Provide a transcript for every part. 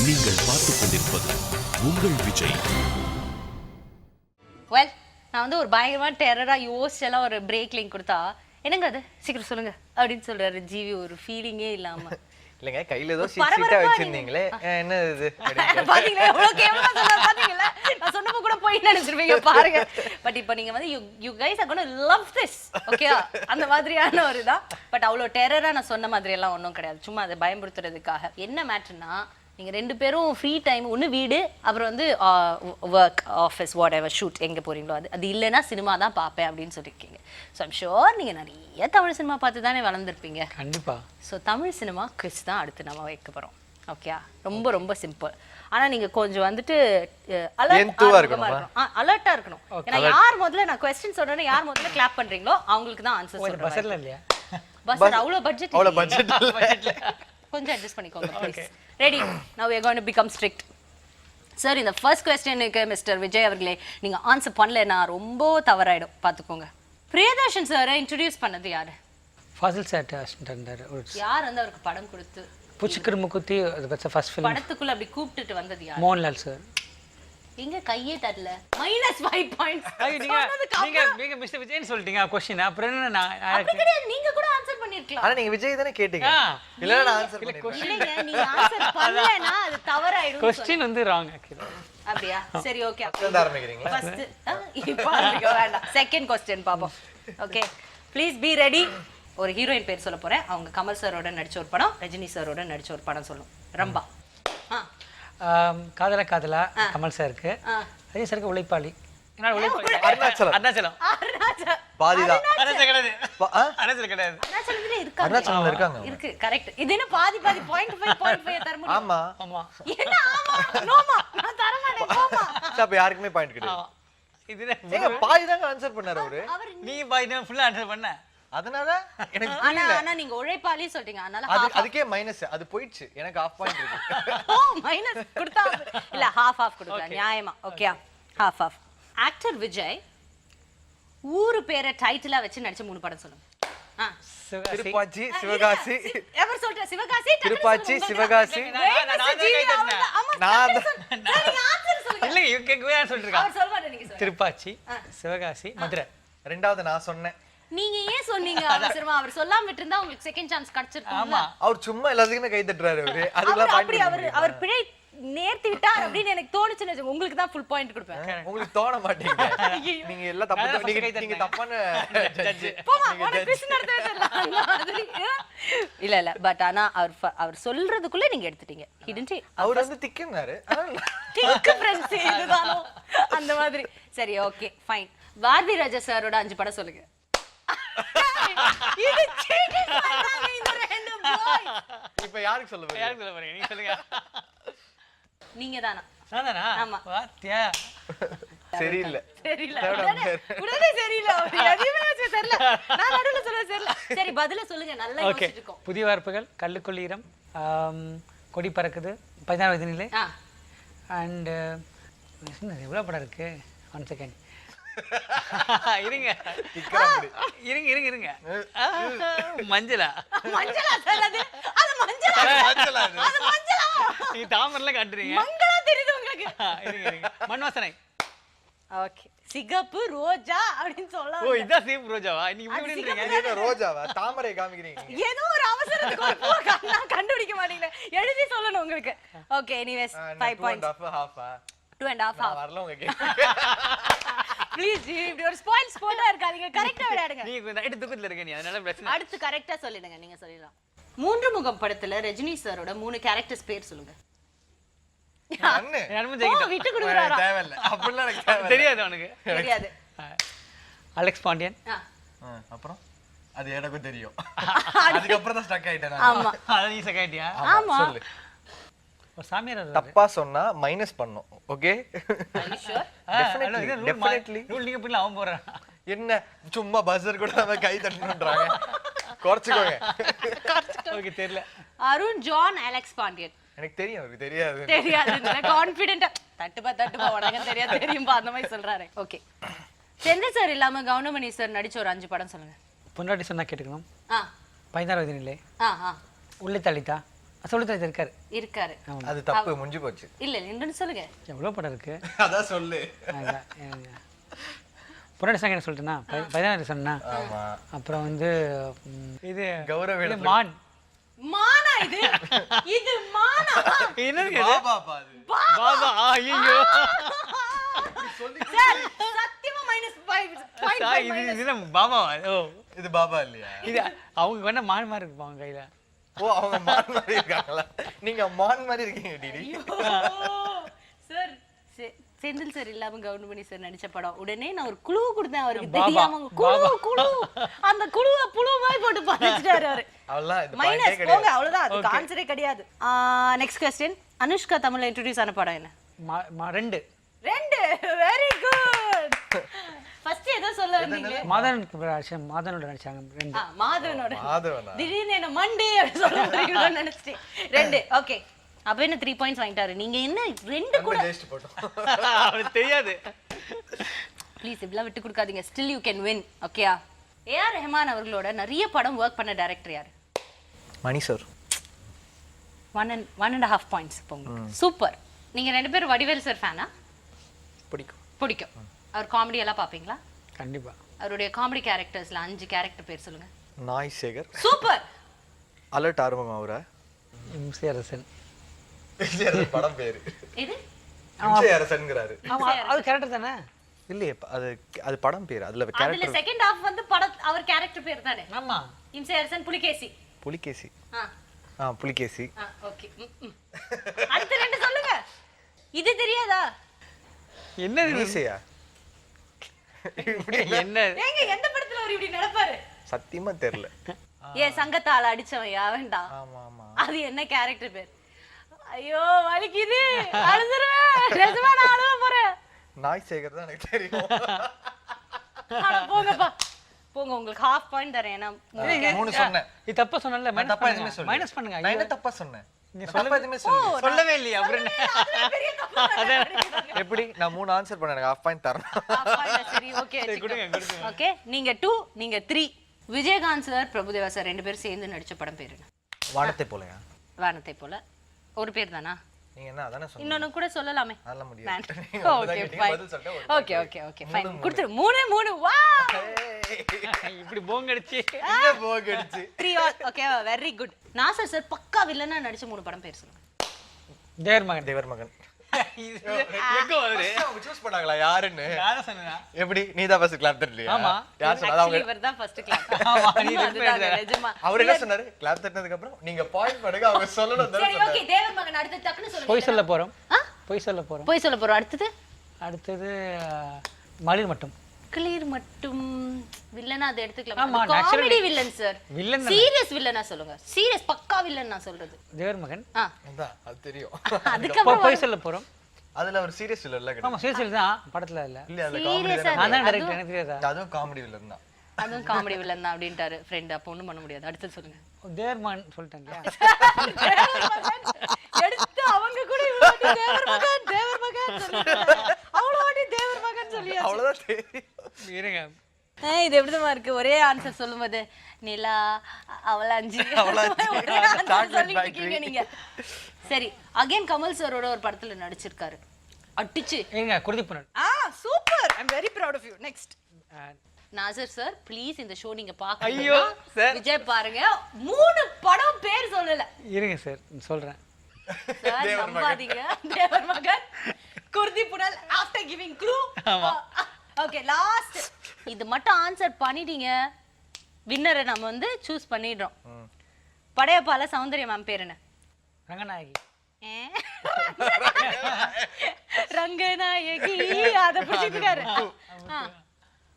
நீங்கள் பார்த்துக் கொண்டிருப்பது உங்கள் விஜய். நான் வந்து ஒரு பயங்கரமான டெரரா யோசிச்செல்லாம் ஒரு பிரேக் லிங்க் கொடுத்தா என்னங்க அது சீக்கிரம் சொல்லுங்க அப்படின்னு சொல்றாரு ஜிவி. ஒரு ஃபீலிங்கே இல்லாம இல்லங்க கையில ஏதோ சீட்டா வச்சிருந்தீங்களே என்ன இது பாத்தீங்களா எவ்வளவு கேவலமா சொன்னா பாத்தீங்களா. நான் சொன்னப்ப கூட போய் நினைச்சிருப்பீங்க பாருங்க. பட் இப்போ நீங்க வந்து you guys are gonna love this okay அந்த மாதிரியான ஒரு இதா. பட் அவ்வளவு டெரரா நான் சொன்ன மாதிரி எல்லாம் ஒன்றும் கிடையாது. சும்மா அதை பயமுறுத்துறதுக்காக. என்ன மேட்டர்னா நீங்க ரெண்டு பேரும் ஃப்ரீ டைம் ஒன்று வீடு அப்புறம் வந்து work office what ever shoot எங்கே போறீங்களோ அது இல்லைன்னா சினிமா தான் பார்ப்பேன் அப்படின்னு சொல்லியிருக்கீங்க. ஸோ ஐம் ஷோர் நீங்கள் நிறைய தமிழ் சினிமா பார்த்து தானே வளர்ந்துருப்பீங்க. கண்டிப்பா. ஸோ தமிழ் சினிமா குவிஸ் தான் அடுத்து நம்ம வைக்க போகிறோம். ஓகே ரொம்ப ரொம்ப சிம்பிள். ஆனால் நீங்கள் கொஞ்சம் வந்துட்டு அலர்ட்டாக இருக்கணும். ஏன்னா யார் முதல்ல நான் கொஸ்டின் சொல்றேன்னு யார் முதல்ல கிளாப் பண்றீங்களோ அவங்களுக்கு தான் ஆன்சர் சொல்றேன். பஸ்ஸில் இல்லையா? பஸ் அவ்வளோ பட்ஜெட் கொஞ்சம் அட்ஜஸ்ட் பண்ணிக்கோங்க please. Ready now we are going to become strict. Sir இந்த ஃபர்ஸ்ட் கொஸ்டினுக்கு மிஸ்டர் விஜய் அவர்களே நீங்க ஆன்சர் பண்ணலன்னா ரொம்ப தவறாயிடும் பார்த்துக்கோங்க. பிரியதர்ஷன் சாரை இன்ட்ரோடியூஸ் பண்ணது யாரு? Fazil sir assistant. யார் வந்து அவருக்கு படம் கொடுத்து புச்சிக்கர் முக்குத்தி ஃபர்ஸ்ட் ஃபிலிம் படத்துக்குள்ள அப்படி கூப்பிட்டுட்டு வந்தது யார்? மோகன்லால் சார். எங்க கையே தட்டல -5 பாயிண்ட்ஸ். நீங்க மிஸ்டர் விஜய்னு சொல்லிட்டீங்க क्वेश्चन. அப்புறம் என்ன நான் அப்படி கிடையாது. நீங்க கூட ஆன்சர் பண்ணிருக்கலாம். ஆனா நீங்க விஜய் தானே கேட்டீங்க. இல்ல நான் ஆன்சர் பண்ணிருக்கேன். இல்லங்க நீங்க ஆன்சர் பண்ணலனா அது தவறாயிடும். क्वेश्चन வந்து ராங் ஆக்சுவலி. அப்படியே சரி ஓகே. அப்ப ஆரம்பிக்கிறீங்களா? ஃபர்ஸ்ட் இப்போ ஆரம்பிக்க வேண்டாம். செகண்ட் क्वेश्चन பாப்போம். Okay please B ready. ஒரு ஹீரோயின் பேர் சொல்ல போறேன். அவங்க கமல் சாரோட நடிச்ச ஒரு படம், ரஜினி சாரோட நடிச்ச ஒரு படம் சொல்லணும். ரம்பா. காதலா காதலா கமல் சாருக்கு. ரஜினி சாருக்கு உழைப்பாளி. என்ன உழைப்பாளி? அருணாச்சலம். பாதிதான். அருணாச்சலம் கிடையாது. அருணாச்சலத்துல இருக்காங்க. அருணாச்சலம்ல இருக்காங்க. இருக்கு கரெக்ட். இது என்ன பாதி 0.5 தர முடியும்? ஆமா. என்ன ஆமா? நோமா. நான் தர மாட்டேன். நோமா. அப்ப யாருக்குமே பாயிண்ட் கிடையாது. இதுல ஏங்க பாதி தான் ஆன்சர் பண்ணாரு அவரு. நீ பாதி தான் ஃபுல்லா ஆன்சர் பண்ண. அதனால எனக்கு ஆனா நீங்க உழைப்பாளி சொல்றீங்க. அதனால அதுக்கே மைனஸ். அது போயிடுச்சு. எனக்கு ½ பாயிண்ட் இருக்கு. ஓ மைனஸ் கொடுத்தா இல்ல half கொடுக்கலாம் நியாயமா. Okay half. ஆக்டர் விஜய் ஊரு பேரை டைட்டிலா வச்சு நடிச்ச 3 படம் சொல்லுங்க. திருப்பாச்சி, சிவகாசி. எவர் சொல்ற சிவகாசி? திருப்பாச்சி, சிவகாசி. நான் இல்ல யூ கேன் கோ ஆன்சர் சொல்றீங்க. அவர் சொல்வாரு நீங்க சொல்லுங்க. திருப்பாச்சி, சிவகாசி, மதுரை. ரெண்டாவது நான் சொன்னேன். நீங்க ஏன் சொன்னீங்க அவசரமா? அவர் சொல்லாம விட்டுருந்தா உங்களுக்கு செகண்ட் சான்ஸ் கிடைச்சிருக்கும். ஆமா அவர் சும்மா எல்லாத்துக்குமே கை தட்டுறாரு அவரு. அதுக்குலாம் அப்படி அவர் பிழை நேர்த்தி விட்டார் அப்படின்னு எனக்கு தோணுச்சுன்னு உங்களுக்கு தான் ஃபுல் பாயிண்ட் கொடுப்பேன். உங்களுக்கு தோண மாட்டீங்க. நீங்க எல்லாம் தப்பு நீங்க தப்பான ஜட்ஜ். போமா உனக்கு கிறிஸ் நடத்தவே தெரியல. இல்ல பட் ஆனா அவர் சொல்றதுக்குள்ள நீங்க எடுத்துட்டீங்க. ஹிடன்டி அவர் வந்து திக்குனாரு. திக்கு ஃப்ரெண்ட்ஸ் இதுதானோ அந்த மாதிரி. சரி ஓகே ஃபைன். பாரதி ராஜா சாரோட 5 படம் சொல்லுங்க. இது சீட்டிங் பண்ணாங்க இந்த ரெண்டு பாய். இப்போ யாருக்கு சொல்ல போறீங்க? நீங்க சொல்லுங்க. நீங்க தானா? நானா? ஆமா. வாத்தியா. சரியில்லை. உடனே சரியில்லை. எதுவுமே தெரியல. நான் நடுவுல சொல்ல தெரியல. சரி பதில சொல்லுங்க. நல்லா யோசிச்சிட்டு இருக்கோம். புதிய வார்ப்புகள், கள்ளுக்குள்ளீரம், கொடி பறக்குது, 16 வயதினிலே. அண்ட் எவ்வளவு படம் இருக்கு? 1 செகண்ட் இருங்க. மஞ்சளா சொல்லாது. அது மஞ்சளா. நீ தாமரைலாம் காட்டுறீங்க. மங்களா தெரியுது உங்களுக்கு. இருங்க. மண் வாசனை. ஓகே. சிகப்பு ரோஜா அப்படினு சொல்லலாம். ஓ இதான் சிகப்பு ரோஜாவா? நீ இப்படின்றீங்க. இது ரோஜாவா? தாமரை காமிக்கிறீங்க. ஏதோ ஒரு அவசரத்துக்கு ஒரு பூ கண்டுபிடிக்க மாட்டீங்களே. எழுதி சொல்லணும் உங்களுக்கு. Okay anyways 5 points. 2.5 வரல உங்க கேம். ப்ளீஸ் இப்படி ஒரு ஸ்பாயில்டா இருக்காதீங்க. கரெக்ட்டா விளையாடுங்க. நீங்க ரைட் தூக்கத்துல இருக்க நீ அதனால பிரச்சனை. அடுத்து கரெக்ட்டா சொல்லிடுங்க. நீங்க சொல்லிடலாம். 3 முகம் படத்துல ரஜினி சாரோட 3 கேரக்டர்ஸ் பேர் சொல்லுங்க. அண்ணே யாரும் ஜெயிக்கிட்டோம். விட்டு கொடுங்கடா. தேவையில்லை. அப்படிலாம் எனக்கு தேவையில்லை. தெரியாது உனக்கு. தெரியாது. அலெக்ஸ் பாண்டியன். அப்புறம் அது எனக்கும் தெரியும். அதுக்கு அப்புறம் தான் ஸ்டக் ஆயிட்டேன் நான். ஆமா. அத நீ செகண்டியா? ஆமா. சொல்லு. ஒரு சாமியார் தப்பா சொன்னா மைனஸ் பண்ணனும். Okay? Are you sure? Definitely. Rule நீங்க பண்ணல அவன் போறான். என்ன சும்மா பஸர் கூட நம்ம கை தட்டணும்ன்றாங்க. குறச்சுக்கோங்க. ஓகே தெரியல. Arun John Alex Pandian. எனக்கு தெரியும். அவருக்கு தெரியாது. தெரியாது. கான்ஃபிடென்ட்டா தட்டுப்பா உனக்கு தெரியாது தெரியும்பா அந்த மாதிரி சொல்றாரு. ஓகே. செந்தில் சார் இல்லாம கவுண்டமணி சார் நடிச்ச ஒரு 5 படம் சொல்லுங்க. பொண்டாட்டி சொன்னா கேட்டுக்கணும். 16 வயதினிலே. உள்ளே தள்ளித்தா. சொல்லித்தரது இருக்காரு. இருக்காரு. அது தப்பு, முடிஞ்சு போச்சு. இல்ல இன்னொன்னு சொல்லுங்க. எவ்வளோ படம் இருக்கு. அதான் சொல்லு. புராண சாங் என்ன சொல்லிட்டேன்னா 14 சொன்னா. அப்புறம் வந்து இது கௌரவ மான். மானா இது? இது மானா? என்னது பாபா அது. பாபா. ஐயோ சார் சத்தியமா -5 இது பாபா. ஓ இது பாபா இல்லையா? இது அவங்க வேணா மான் மாதிரி இருப்பாங்க கையில. ஓ அவங்க மான் மாதிரி இருக்காங்களா? நீங்க மான் மாதிரி இருக்கீங்க டிடி. சார் செந்தில் சார் இல்லாம கவுண்டமணி சார் நடிச்ச படம். உடனே நான் ஒரு குழு கொடுத்தேன் அவருக்கு, தெரியாம குழு அந்த குழுவை புழு மாதிரி போட்டு பறிச்சிட்டாரு அவரு. அவ்வளவுதான், இது மைனஸ் பாயிண்டே போங்க, கிடையாது. அவ்வளவுதான். அதுக்கு ஆன்சரே கிடையாது. Next question. அனுஷ்கா தமிழ்ல இன்ட்ரோ듀ce ஆன படம் என்ன? 2. Very good. ஃபர்ஸ்ட் ஏதோ சொல்ல வந்தீங்க. மாதவனோட நடிச்சாங்க 2. மாதவனோட. மாதவனா? திடீர்னு என்ன மண்டே அப்படி சொல்ல போறீங்கன்னு நினைச்சிட்டேன். 2. ஓகே. அப்ப என்ன 3 பாயிண்ட்ஸ் வாங்கிட்டாரு. நீங்க என்ன 2 கூட ஜெயிச்சிட்டு போட்டோம். அவருக்கு தெரியாது. ப்ளீஸ் இப்படிலாம் விட்டு கொடுக்காதீங்க. Still you can win. ஓகேயா? ஏஆர் ரஹ்மான் அவர்களோட நிறைய படம் ஒர்க் பண்ண டைரக்டர் யாரு? மணி சார். 1.5 பாயிண்ட்ஸ் போங்க. சூப்பர். நீங்க 2 பேரும் வடிவேல் சார் ஃபேனா? பிடிக்கும். அவர் காமெடி எல்லாம் பாப்பீங்களா? கண்டிப்பா. அவருடைய காமெடி கேரக்டர்ஸ்ல 5 கேரக்டர் பேர் சொல்லுங்க. நாய் சேகர். சூப்பர். அலர்ட் ஆர்வம் அவரா? இம்சை அரசன். படம் பேரு இது இம்சை அரசன்ங்கறாரு. ஆமா அது கேரக்டர் தானே? இல்லையே, அது படம் பேரு. அதுல அதுல கேரக்டர் செகண்ட் ஹாஃப் வந்து படம் அவர் கேரக்டர் பேர் தானே? ஆமா. இம்சை அரசன் புலிகேசி. புலிகேசி. ஆ புலிகேசி. ஓகே. அடுத்து 2 சொல்லுங்க. இது தெரியாதா? என்னது மீசையா? என்ன ஏங்க எந்த படத்துல அவர் இப்படி நடப்பாரு? சத்தியமா தெரியல. சங்கத்தால அடிச்சவன் யாவன்டா? ஆமா. அது என்ன கேரக்டர் பேர்? ஐயோ வலிக்குது, அழுதுறேன். நிஜமா நான் அழுவ போறேன். நாய் சேகர் தான் எனக்கு தெரியும். போங்கப்பா போங்க, உங்களுக்கு 1/2 பாயிண்ட் தரேன். ஏன்னா 3 சொன்னேன். இது தப்பா சொன்னல. தப்பா எதுமே சொல்லல. மைனஸ் பண்ணுங்க. நான் என்ன தப்பா சொன்னேன்? நீ தப்பா எதுமே சொல்லல. சொல்லவே இல்லையா? அப்புறம் எப்படி நான் 3 ஆன்சர் பண்ணேன், எனக்கு 1/2 பாயிண்ட் தரணும். சரி ஓகே கொடுங்க. ஓகே. நீங்க 2 நீங்க 3. விஜயகாந்த் சார் பிரபுதேவா சார் 2 பேரும் சேர்ந்து நடிச்ச படம் பேரு என்ன? வானத்தை போலயா? வானத்தை போல. ஒரு பேர் தானா? நீங்க என்ன அதானே சொன்னீங்க? இன்னொன்னு கூட சொல்லலாமே. அதெல்லாம் முடியாது. Okay fine. கொடுத்துரு. 3 வாவ். இப்படி போங்கடிச்சு. என்ன போகடிச்சு. 3 all. Okay very good. Nassar sir பக்கா வில்லனா நடிச்ச 3 படம் பேர் சொல்லுங்க. தேவர் மகன். எங்க வருது? அவங்க சூஸ் பண்ணாங்களா யாருன்னு? யார சொன்னா? எப்படி நீ தான் ஃபர்ஸ்ட் கிளாப் தட்டலையா? ஆமா. யார் சொன்னா? அவங்க இவர் தான் ஃபர்ஸ்ட் கிளாஸ். ஆமா நீ நிஜமா. அவர் என்ன சொன்னாரு? கிளாப் தட்டினதுக்கு அப்புறம் நீங்க பாயிண்ட் பண்ணுங்க, அவங்க சொல்லணும். சரி ஓகே. தேவர் மகன் அடுத்து டக்குன்னு சொல்லுங்க. போய் சொல்ல போறோம். அடுத்தது மலிர் மட்டும். கிளியர் மட்டும் வில்லனா அதை ஆமா, எடுத்துக்கலாம். naturally. Comedy villain sir. Villain serious வில்லனா சொல்லுங்க. சீரியஸ் பக்கா வில்லன் நான் சொல்றது. தேவர் மகன். அதான் அது தெரியும். அதுக்கப்புறம் போய் சொல்ல போறோம். அதுல ஒரு சீரியஸ் வில்லன் இல்ல. ஆமா சீரியஸ் தான் படத்துல இல்ல. இல்ல அதுல காமெடி Serious ஆ வில்லன். நான் தான் டைரக்டர், எனக்கு தெரியாதா? அதுவும் காமெடி வில்லன் தான். அதுவும் காமெடி வில்லன் தான் அப்படின்ட்டாரு ஃப்ரெண்ட். அப்ப ஒண்ணும் பண்ண முடியாது. அடுத்து சொல்லுங்க. தேவர் மகன் சொல்லிட்டேன்ல. எடுத்து அவங்க கூட இவ்வளவு தேவர் மகன் சொல்லிட்டாங்க. அவ்வளவு தேவர் மகன் சொல்லியாச்சு. அவ்வளவுதான் தெரியும். இருங்க. இது எப்படிமா இருக்கு? ஒரே ஆன்சர் சொல்லும்போது நிலா அவளாஞ்சி ஒரே answer சொல்லிட்டு இருக்கீங்க நீங்க. சரி அகைன் கமல் சாரோட ஒரு படத்துல நடிச்சிருக்காரு. அடிச்சு இருங்க Kuruthipunal. Super. I am very proud of you. Next Nassar sir please இந்த ஷோ நீங்க பாக்கணும். ஐயோ சார். விஜய் பாருங்க. 3 படம் பேர் சொல்லல. இருங்க சார் சொல்றேன். சார் நம்பாதீங்க. தேவர் Magan, Kuruthi Punal, after giving clue. Okay last. இது மட்டும் ஆன்சர் பண்ணிட்டீங்க, வின்னரை நம்ம வந்து சூஸ் பண்ணிடுறோம். படையப்பால சௌந்தர்யா மேம் பேர் என்ன? ரங்கநாயகி. ரங்கநாயகி அத பிடிச்சிருக்காரு.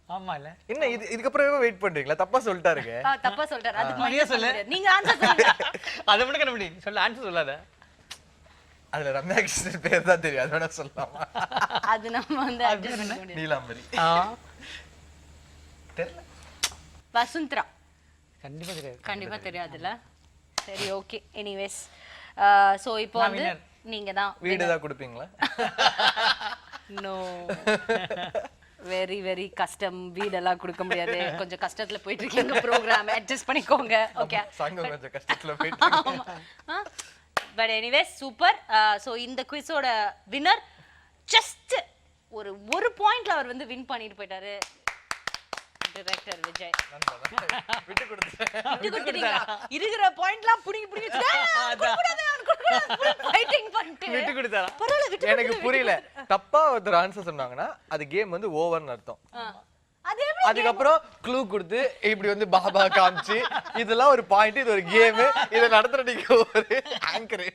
ஆமா இல்ல என்ன இதுக்கப்புறம் வெயிட் பண்றீங்களா? தப்பா சொல்லிட்டாருங்க. தப்பா சொல்றாரு. அதுக்கு நீயே மைனஸ் சொல்லு. சொல்லுங்க. நீங்க ஆன்சர் சொல்லுங்க. அத மட்டும் கண்டுபிடி. சொல்ல ஆன்சர் சொல்லாத. அதுல ரம்யா கிருஷ்ணன் பேர் தான் தெரியும், அதோட சொல்லலாமா? அது நம்ம வந்து அட்ஜஸ்ட் பண்ண முடியாது. நீலாம்பரி. தெரியல. வசுந்தரா. கண்டிப்பா தெரியாது. கண்டிப்பா தெரியாதுல்ல. சரி ஓகே. எனிவேஸ் சோ இப்போ வந்து நீங்க தான் வீடு தான் கொடுப்பீங்களா? நோ வெரி வெரி கஷ்டம், வீடெல்லாம் கொடுக்க முடியாது, கொஞ்சம் கஷ்டத்துல போயிட்டு இருக்கீங்க, ப்ரோக்ராம் அட்ஜஸ்ட் பண்ணிக்கோங்க. ஓகே, சங்கம் கொஞ்சம் கஷ்டத்துல போயிட்டு. But anyway super. ஸோ இந்த குவிஸோட வின்னர் ஜஸ்ட் ஒரு பாயிண்ட்ல அவர் வந்து வின் பண்ணிட்டு போயிட்டாரு. டைரக்டர் விஜய் விட்டு கொடுத்துட்டேன். விட்டு கொடுத்துட்டீங்களா? இருக்கிற பாயிண்ட்லாம் புடிங்கி ஃபைட்டிங் பண்ணிட்டு விட்டு கொடுத்தாரா? பரவாயில்ல, விட்டு எனக்கு புரியல. தப்பா ஒருத்தர் ஆன்சர் சொன்னாங்கன்னா அது கேம் வந்து ஓவர்னு அர்த்தம். அது எப்படி அதுக்கப்புறம் க்ளூ கொடுத்து இப்படி வந்து பாபா காமிச்சு இதெல்லாம் ஒரு பாயிண்ட், இது ஒரு கேம், இதை நடத்துற நீங்க ஒரு ஆங்கர்.